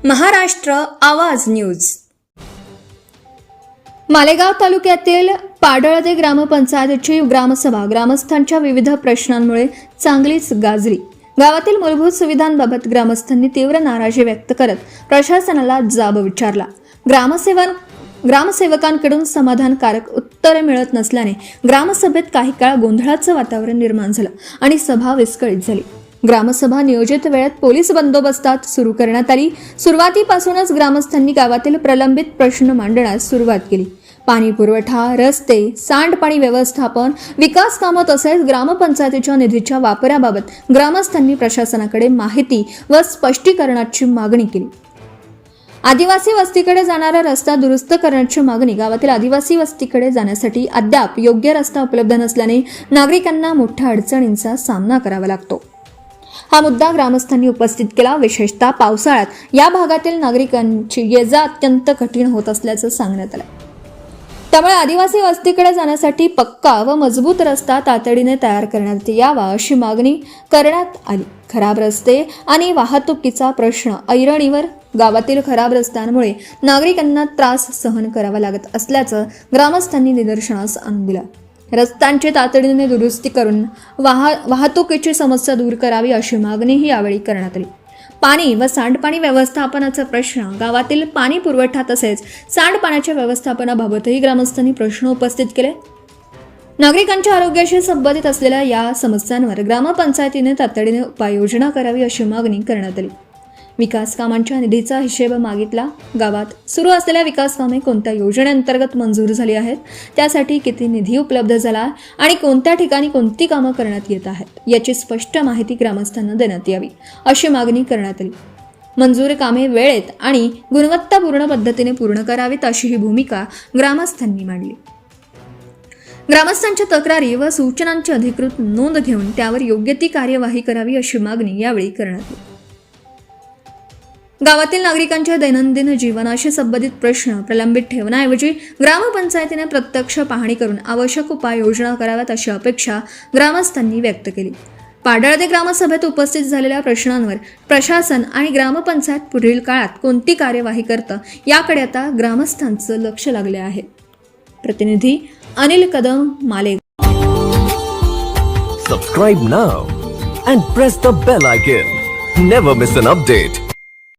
महाराष्ट्र आवाज न्यूज. मालेगाव तालुक्यातील पाडळदे ग्रामपंचायतीची ग्रामसभा ग्रामस्थांच्या विविध प्रश्नांमुळे चांगलीच गाजली. गावातील मूलभूत सुविधांबाबत ग्रामस्थांनी तीव्र नाराजी व्यक्त करत प्रशासनाला जाब विचारला. ग्रामसेवकांकडून समाधानकारक उत्तरे मिळत नसल्याने ग्रामसभेत काही काळ गोंधळाचं वातावरण निर्माण झालं आणि सभा विस्कळीत झाली. ग्रामसभा नियोजित वेळेत पोलीस बंदोबस्तात सुरू करण्यात आली. सुरुवातीपासूनच ग्रामस्थांनी गावातील प्रलंबित प्रश्न मांडण्यास सुरुवात केली. पाणी पुरवठा, रस्ते, सांडपाणी व्यवस्थापन, विकास कामं तसेच ग्रामपंचायतीच्या निधीच्या वापराबाबत ग्रामस्थांनी प्रशासनाकडे माहिती व स्पष्टीकरणाची मागणी केली. आदिवासी वस्तीकडे जाणारा रस्ता दुरुस्त करण्याची मागणी. गावातील आदिवासी वस्तीकडे जाण्यासाठी अद्याप योग्य रस्ता उपलब्ध नसल्याने नागरिकांना मोठ्या अडचणींचा सामना करावा लागतो. हा मुद्दा ग्रामस्थांनी उपस्थित केला. विशेषतः पावसाळ्यात या भागातील नागरिकांची ये-जा अत्यंत कठीण होत असल्याचं सांगण्यात आलं. त्यामुळे आदिवासी वस्तीकडे जाण्यासाठी पक्का व मजबूत रस्ता तातडीने तयार करण्यात यावा अशी मागणी करण्यात आली. खराब रस्ते आणि वाहतुकीचा प्रश्न ऐरणीवर. गावातील खराब रस्त्यांमुळे नागरिकांना त्रास सहन करावा लागत असल्याचं ग्रामस्थांनी निदर्शनास आणून दिलं. रस्त्यांची तातडीने दुरुस्ती करून वाहतुकीची समस्या दूर करावी अशी मागणीही यावेळी करण्यात आली. पाणी व सांडपाणी व्यवस्थापनाचा प्रश्न. गावातील पाणी पुरवठा तसेच सांडपाण्याच्या व्यवस्थापनाबाबतही ग्रामस्थांनी प्रश्न उपस्थित केले. नागरिकांच्या आरोग्याशी संबंधित असलेल्या या समस्यांवर ग्रामपंचायतीने तातडीने उपाययोजना करावी अशी मागणी करण्यात आली. विकास कामांच्या निधीचा हिशेब मागितला. गावात सुरू असलेल्या विकास कामे कोणत्या योजनेअंतर्गत मंजूर झाली आहेत, त्यासाठी किती निधी उपलब्ध झाला आणि कोणत्या ठिकाणी कोणती कामं करण्यात येत आहेत याची स्पष्ट माहिती ग्रामस्थांना देण्यात यावी अशी मागणी करण्यात आली. मंजूर कामे वेळेत आणि गुणवत्तापूर्ण पद्धतीने पूर्ण करावीत अशी ही भूमिका ग्रामस्थांनी मांडली. ग्रामस्थांच्या तक्रारी व सूचनांची अधिकृत नोंद घेऊन त्यावर योग्य ती कार्यवाही करावी अशी मागणी यावेळी करण्यात आली. गावातील नागरिकांच्या दैनंदिन जीवनाशी संबंधित प्रश्न प्रलंबित ठेवण्याऐवजी ग्रामपंचायतीने प्रत्यक्ष पाहणी करून आवश्यक उपाययोजना कराव्यात अशी अपेक्षा ग्रामस्थांनी व्यक्त केली. पाडळदे ग्रामसभेत उपस्थित झालेल्या प्रश्नांवर प्रशासन आणि ग्रामपंचायत पुढील काळात कोणती कार्यवाही करतं याकडे आता ग्रामस्थांचं लक्ष लागले आहे. प्रतिनिधी Anil Kadam, Malegaon. Subscribe now and press the bell icon. Never miss an update.